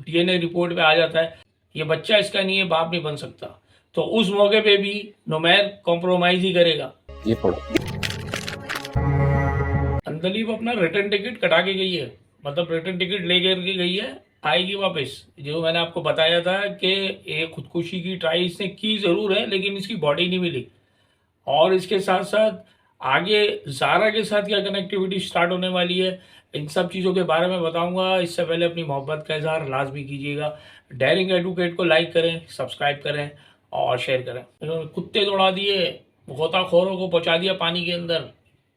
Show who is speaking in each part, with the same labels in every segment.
Speaker 1: DNA report पे आ जाता है ये बच्चा इसका नहीं है, बाप नहीं बन सकता, तो उस मौके पे भी नुमैर कॉम्प्रोमाइज ही करेगा।
Speaker 2: ये पढ़ो।
Speaker 1: अंतलीप अपना रिटर्न टिकट कटा के गई है, मतलब रिटर्न टिकट ले करके गई है, आएगी वापस। जो मैंने आपको बताया था कि ये खुदकुशी की ट्राई इसने की ज़रूर है, लेकिन इसकी बॉडी नहीं मिली। और इसके साथ साथ आगे ज़ारा के साथ क्या कनेक्टिविटी स्टार्ट होने वाली है, इन सब चीज़ों के बारे में बताऊंगा। इससे पहले अपनी मोहब्बत का इजहार लाजमी कीजिएगा। डेयरिंग एडवोकेट को लाइक करें, सब्सक्राइब करें और शेयर करें। इन्होंने कुत्ते दौड़ा दिए, गोताखोरों को पहुंचा दिया पानी के अंदर,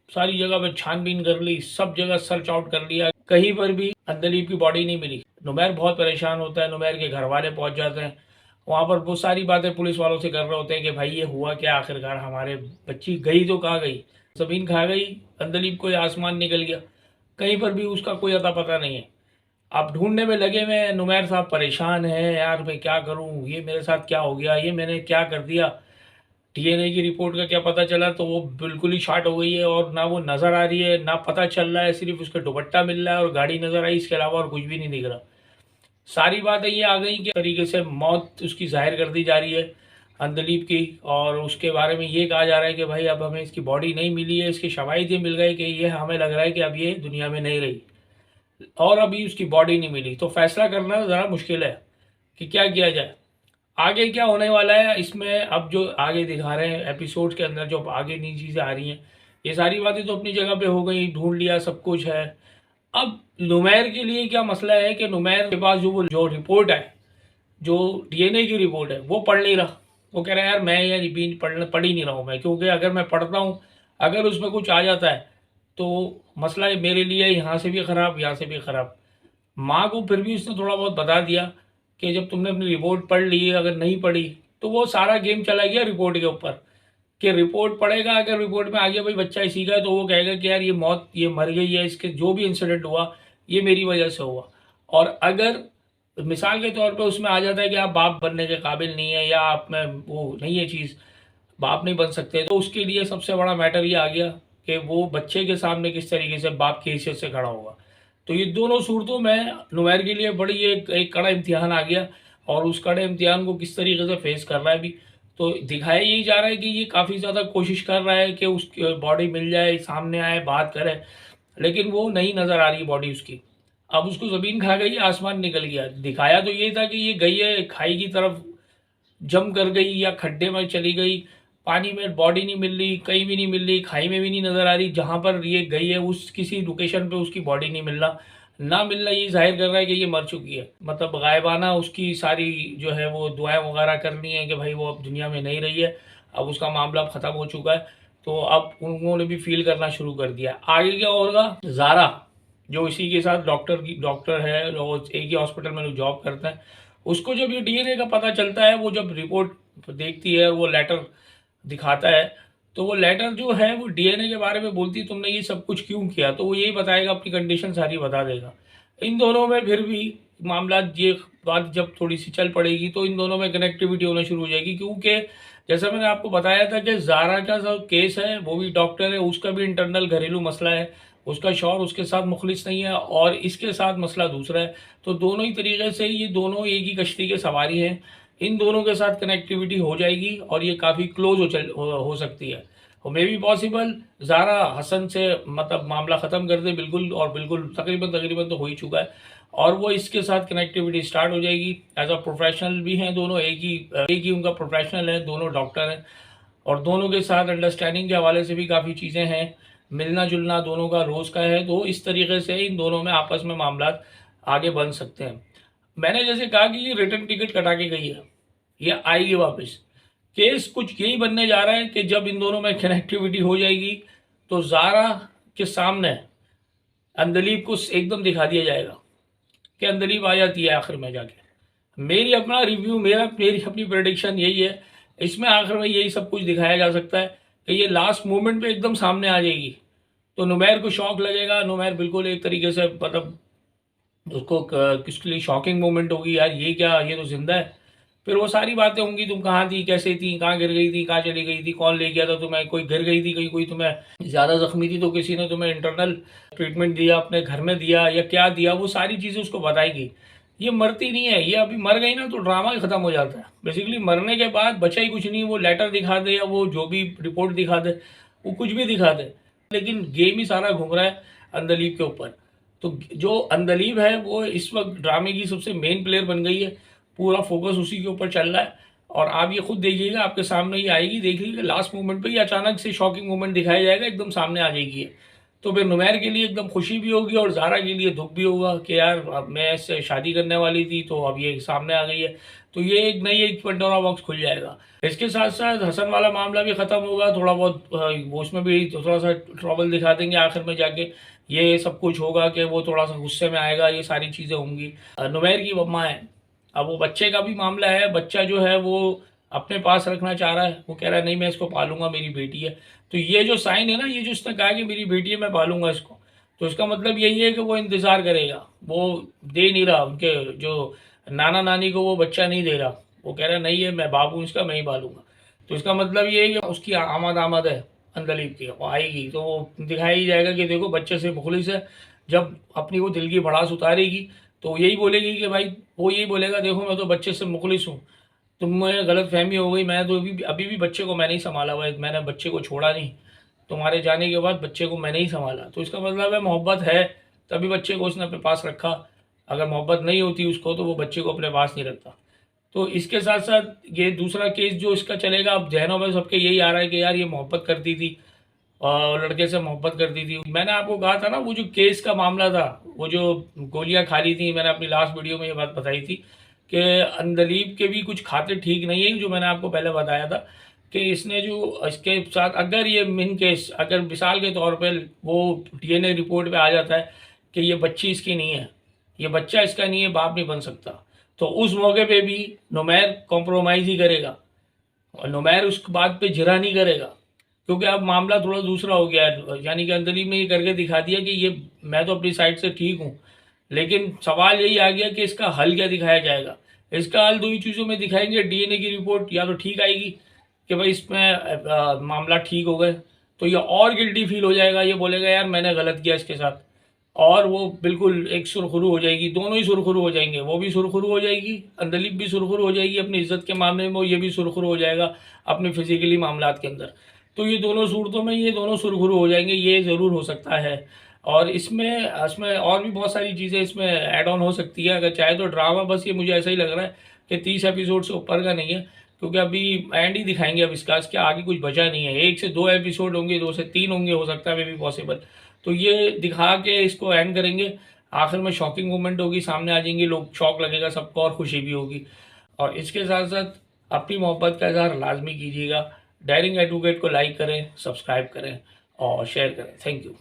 Speaker 1: सारी जगह पे छानबीन कर ली, सब जगह सर्च आउट कर लिया, कहीं पर भी अंदलीप की बॉडी नहीं मिली। नुमैर बहुत परेशान होता है, नुमैर के घर वाले पहुंच जाते हैं वहाँ पर, वो सारी बातें पुलिस वालों से कर रहे होते हैं कि भाई ये हुआ क्या आखिरकार, हमारे बच्ची गई तो कहाँ गई, ज़मीन खा गई, अंदलीप को आसमान निकल गया, कहीं पर भी उसका कोई अता पता नहीं है। आप ढूंढने में लगे हुए हैं, नुमैर साहब परेशान है, यार मैं क्या करूं, ये मेरे साथ क्या हो गया, ये मैंने क्या कर दिया। डीएनए की रिपोर्ट का क्या पता चला, तो वो बिल्कुल ही शार्ट हो गई है और ना वो नज़र आ रही है, ना पता चल रहा है, सिर्फ उसका दुपट्टा मिल रहा है और गाड़ी नज़र आई, इसके अलावा और कुछ भी नहीं दिख रहा। सारी बातें ये आ गई कि तरीके से मौत उसकी जाहिर कर दी जा रही है अंदलीप की, और उसके बारे में ये कहा जा रहा है कि भाई अब हमें इसकी बॉडी नहीं मिली है, इसके शवाहिद ये मिल गए कि ये हमें लग रहा है कि अब ये दुनिया में नहीं रही और अभी उसकी बॉडी नहीं मिली। तो फैसला करना ज़रा मुश्किल है कि क्या किया जाए, आगे क्या होने वाला है इसमें। अब जो आगे दिखा रहे हैं एपिसोड के अंदर, जो आगे नई चीज़ें आ रही हैं, ये सारी बातें तो अपनी जगह पे हो गई, ढूंढ लिया, सब कुछ है। अब नुमैर के लिए क्या मसला है कि नुमैर के पास जो रिपोर्ट है, जो डीएनए की रिपोर्ट है, वो पढ़ नहीं रहा। वो कह रहा है यार मैं ये रिपीट पढ़ ही नहीं रहा हूँ मैं, क्योंकि अगर मैं पढ़ता हूँ, अगर उसमें कुछ आ जाता है तो मसला मेरे लिए यहाँ से भी ख़राब, यहाँ से भी ख़राब। माँ को फिर भी उसने थोड़ा बहुत बता दिया कि जब तुमने अपनी रिपोर्ट पढ़ ली, अगर नहीं पढ़ी तो वो सारा गेम चला गया रिपोर्ट के ऊपर, कि रिपोर्ट पढ़ेगा, अगर रिपोर्ट में आ गया भाई बच्चा इसी का है, तो वो कहेगा कि यार ये मौत, ये मर गई है, इसके जो भी इंसिडेंट हुआ ये मेरी वजह से हुआ। और अगर मिसाल के तौर पे उसमें आ जाता है कि आप बाप बनने के काबिल नहीं है, या आप में वो नहीं है चीज़, बाप नहीं बन सकते, तो उसके लिए सबसे बड़ा मैटर ये आ गया कि वो बच्चे के सामने किस तरीके से बाप की हैसियत से खड़ा होगा। तो ये दोनों सूरतों में नुमैर के लिए बड़ी एक कड़ा इम्तिहान आ गया, और उस कड़े इम्तिहान को किस तरीके से फेस कर रहा है भी। तो दिखाया यही जा रहा है कि ये काफ़ी ज़्यादा कोशिश कर रहा है कि उसकी बॉडी मिल जाए, सामने आए, बात करे, लेकिन वो नहीं नज़र आ रही बॉडी उसकी। अब उसको ज़मीन खा गई, आसमान निकल गया। दिखाया तो ये था कि ये गई है खाई की तरफ, जम कर गई या खड्डे में चली गई, पानी में बॉडी नहीं मिल रही, कहीं भी नहीं मिल रही, खाई में भी नहीं नज़र आ रही, जहाँ पर ये गई है उस किसी लोकेशन पे उसकी बॉडी नहीं मिल रहा। ना मिलना ये जाहिर कर रहा है कि ये मर चुकी है, मतलब गायबाना उसकी सारी जो है वो दुआएं वगैरह करनी है कि भाई वो अब दुनिया में नहीं रही है, अब उसका मामला ख़त्म हो चुका है। तो अब उन्होंने भी फील करना शुरू कर दिया। आगे क्या होगा, ज़ारा जो इसी के साथ डॉक्टर है, और एक ही हॉस्पिटल में लोग जॉब करते हैं, उसको जब ये डीएनए का पता चलता है, वो जब रिपोर्ट देखती है, वो लेटर दिखाता है, तो वो लेटर जो है वो डीएनए के बारे में बोलती तुमने ये सब कुछ क्यों किया, तो वो यही बताएगा, अपनी कंडीशन सारी बता देगा। इन दोनों में फिर भी मामला, ये बात जब थोड़ी सी चल पड़ेगी तो इन दोनों में कनेक्टिविटी होना शुरू हो जाएगी, क्योंकि जैसा मैंने आपको बताया था कि ज़ारा का जो केस है, वो भी डॉक्टर है, उसका भी इंटरनल घरेलू मसला है, उसका शौहर उसके साथ मुखलिस नहीं है और इसके साथ मसला दूसरा है। तो दोनों ही तरीके से ये दोनों एक ही कश्ती के सवारी हैं, इन दोनों के साथ कनेक्टिविटी हो जाएगी और ये काफ़ी क्लोज हो सकती है। और may be possible Zara Hasan से मतलब मामला ख़त्म कर दे बिल्कुल, और बिल्कुल तकरीबन तो हो ही चुका है, और वो इसके साथ कनेक्टिविटी स्टार्ट हो जाएगी। एज अ प्रोफेशनल भी हैं दोनों, एक ही उनका प्रोफेशनल है, दोनों डॉक्टर हैं, और दोनों के साथ अंडरस्टैंडिंग के हवाले से भी काफ़ी चीज़ें हैं, मिलना जुलना दोनों का रोज़ का है। तो इस तरीके से इन दोनों में आपस में मामला आगे बन सकते हैं। मैंने जैसे कहा कि ये रिटर्न टिकट कटा के गई है, ये आएगी वापस। केस कुछ यही बनने जा रहा है कि जब इन दोनों में कनेक्टिविटी हो जाएगी तो ज़ारा के सामने अंदलीब को एकदम दिखा दिया जाएगा कि अंदलीब आ जाती है आखिर में जाके। मेरी अपना रिव्यू, मेरी अपनी प्रेडिक्शन यही है, इसमें आखिर में यही सब कुछ दिखाया जा सकता है कि ये लास्ट मोमेंट पे एकदम सामने आ जाएगी, तो नुमैर को शौक लगेगा। नुमैर बिल्कुल एक तरीके से मतलब उसको किसके लिए शॉकिंग मोमेंट होगी, यार ये क्या, ये तो जिंदा है। फिर वो सारी बातें होंगी, तुम कहाँ थी, कैसे थी, कहाँ गिर गई थी, कहाँ चली गई थी, कौन ले गया था तुम्हें, कोई गिर गई थी, कहीं कोई तुम्हें ज़्यादा जख्मी थी तो किसी ने तुम्हें इंटरनल ट्रीटमेंट दिया, अपने घर में दिया या क्या दिया, वो सारी चीज़ें उसको बताएगी। ये मरती नहीं है, ये अभी मर गई ना तो ड्रामा ही खत्म हो जाता है। बेसिकली मरने के बाद बचा ही कुछ नहीं, वो लेटर दिखा दे या वो जो भी रिपोर्ट दिखा दे, वो कुछ भी दिखा दे, लेकिन गेम ही सारा घूम रहा है अंदलीब के ऊपर। तो जो अंदलीब है वो इस वक्त ड्रामे की सबसे मेन प्लेयर बन गई है, पूरा फोकस उसी के ऊपर चल रहा है। और आप ये खुद देखिएगा, आपके सामने ही आएगी, देख लीजिएगा लास्ट मोमेंट पे ही अचानक से शॉकिंग मोमेंट दिखाया जाएगा, एकदम सामने आ जाएगी। तो फिर नुमैर के लिए एकदम खुशी भी होगी और ज़ारा के लिए दुख भी होगा कि यार अब मैं इससे शादी करने वाली थी तो अब ये सामने आ गई है। तो ये एक नई एक पंडोरा बॉक्स खुल जाएगा। इसके साथ साथ हसन वाला मामला भी ख़त्म होगा, थोड़ा बहुत वो उसमें भी थोड़ा सा ट्रबल दिखा देंगे आखिर में जाके, ये सब कुछ होगा कि वो थोड़ा सा गुस्से में आएगा, ये सारी चीज़ें होंगी। नुमैर की मम्मा है, अब वो बच्चे का भी मामला है, बच्चा जो है वो अपने पास रखना चाह रहा है, वो कह रहा है नहीं मैं इसको पालूंगा, मेरी बेटी है। तो ये जो साइन है ना, ये जो उसने कहा कि मेरी बेटी है मैं पालूंगा इसको, तो इसका मतलब यही है कि वो इंतज़ार करेगा, वो दे नहीं रहा, उनके जो नाना नानी को वो बच्चा नहीं दे रहा, वो कह रहा है नहीं है मैं बाप हूँ इसका, मैं ही पालूंगा। तो इसका मतलब ये है कि उसकी आमद आमद है अंदलीब की, वो आएगी तो वो दिखाया ही जाएगा कि देखो बच्चे से मुखलिस है। जब अपनी वो दिल की भड़ास उतारेगी तो यही बोलेगी कि भाई, वो यही बोलेगा देखो मैं तो बच्चे से मुखलिस हूँ, तुम्हें गलत फहमी हो गई, मैं तो अभी भी बच्चे को मैंने ही संभाला हुआ है, मैंने बच्चे को छोड़ा नहीं, तुम्हारे जाने के बाद बच्चे को मैंने ही संभाला। तो इसका मतलब है मोहब्बत है तभी बच्चे को उसने अपने पास रखा, अगर मोहब्बत नहीं होती उसको तो वो बच्चे को अपने पास नहीं रखता। तो इसके साथ साथ ये दूसरा केस जो इसका चलेगा, अब जहनों में सबके यही आ रहा है कि यार ये मोहब्बत करती थी और लड़के से मोहब्बत करती थी। मैंने आपको कहा था ना वो जो केस का मामला था, वो जो गोलियां खा ली थी, मैंने अपनी लास्ट वीडियो में ये बात बताई थी कि अंदलीब के भी कुछ खाते ठीक नहीं है, जो मैंने आपको पहले बताया था कि इसने जो इसके साथ अगर ये मिन केस, अगर मिसाल के तौर पर वो डीएनए रिपोर्ट पे आ जाता है कि ये बच्ची इसकी नहीं है, ये बच्चा इसका नहीं है, बाप नहीं बन सकता, तो उस मौके पे भी नुमैर कॉम्प्रोमाइज़ ही करेगा और नुमैर उस बात पे जिरा नहीं करेगा, क्योंकि अब मामला थोड़ा दूसरा हो गया है। यानी कि अंदलीब ने ये करके दिखा दिया कि ये मैं तो अपनी साइड से ठीक हूँ, लेकिन सवाल यही आ गया कि इसका हल क्या दिखाया जाएगा। इसका हल दो ही चीज़ों में दिखाएंगे, डीएनए की रिपोर्ट या तो ठीक आएगी कि भाई इसमें मामला ठीक हो गए, तो ये और गिल्टी फील हो जाएगा, ये बोलेगा यार मैंने गलत किया इसके साथ, और वो बिल्कुल एक सुरखरू हो जाएगी, दोनों ही सुरखरू हो जाएंगे, वो भी सुरखरू हो जाएगी, अंदलीब भी सुरखरू हो जाएगी अपनी इज्जत के मामले में, ये भी सुरखरू हो जाएगा अपने फिजिकली मामलात के अंदर। तो ये दोनों सूरतों में ये दोनों सुरखरू हो जाएंगे, ये ज़रूर हो सकता है। और इसमें इसमें और भी बहुत सारी चीज़ें इसमें ऐड ऑन हो सकती है अगर चाहे तो। ड्रामा बस ये मुझे ऐसा ही लग रहा है कि 30 एपिसोड से ऊपर का नहीं है, क्योंकि अभी एंड ही दिखाएंगे अब इसके आगे कुछ बचा नहीं है। 1 से 2 एपिसोड होंगे, 2 से 3 होंगे, हो सकता है मे भी पॉसिबल। तो ये दिखा के इसको एंड करेंगे, आखिर में शॉकिंग मोमेंट होगी, सामने आ जाएंगे लोग, शौक लगेगा सबको और खुशी भी होगी। और इसके साथ साथ अपनी मोहब्बत का इजहार लाजमी कीजिएगा। डायरिंग एडवोकेट को लाइक करें, सब्सक्राइब करें और शेयर करें। Thank you.